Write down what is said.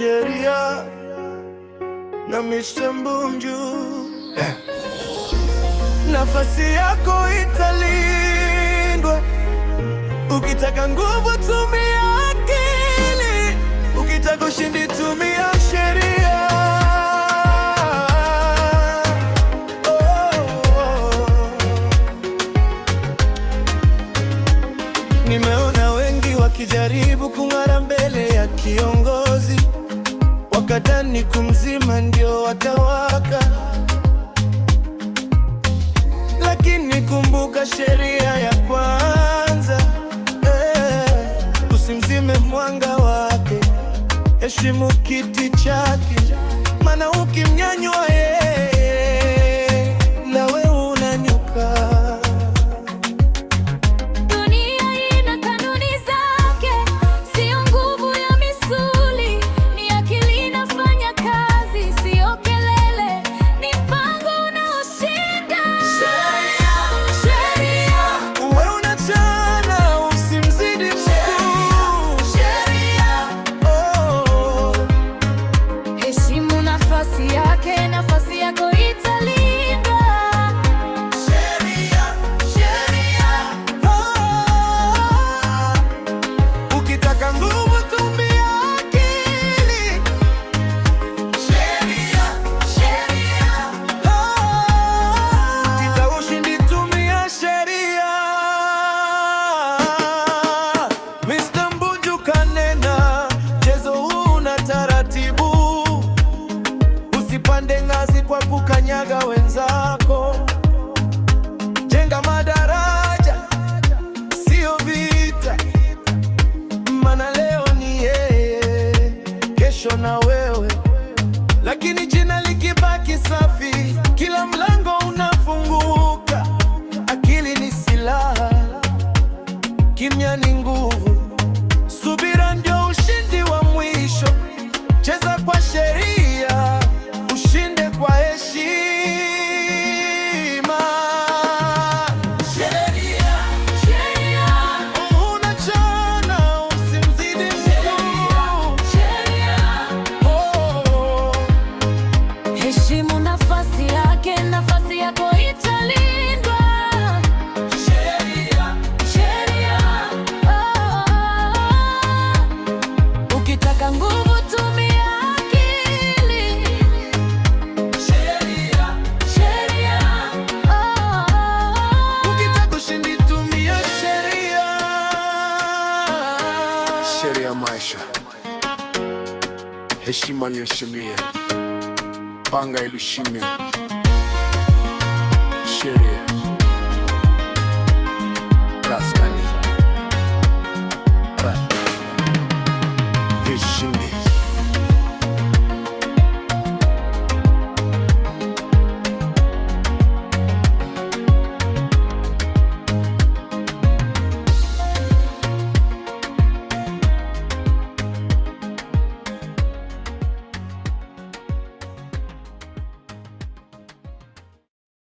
sheria na Mr. Mbunju. Nafasi yako italindwa. Ukitaka nguvu tumia akili, ukitaka ushindi tumia sheria. Nimeona wengi wakijaribu kung'ara mbele ya kiongozi, wakadhani kumzima ndio watawaka. Lakini kumbuka sheria ya kwanza, usimzime mwanga wake, heshimu kiti chake, maana ukimnyanyua yeye nawe unanyuka. Nafasi yako italindwa. Sheria, sheria. Ukitaka nguvu tumia akili. Sheria, sheria. Ukitaka ushindi tumia sheria. Mr. Mbunju kanena, mchezo huu una taratibu. Usipande ngazi kwa kukanyaga wenzako. Jenga madaraja, sio vita, maana leo ni yeye, kesho na wewe. Lakini jina likibaki safi, kila mlango unafunguka. Akili ni silaha, kimya ni nguvu, subira ndio ushindi wa mwisho. Cheza kwa sheria, ushinde kwa heshima. Sheria, sheria. Unachana usimzidi mkuu. Sheria, oh. Heshimu nafasi yake, nafasi yako italindwa. Sheria, sheria. Ukitaka nguvu tumia akili. Sheria, Sheria, ukitaka ushindi tumia sheria. Sheria maisha, heshima niheshimie, panga ilishime.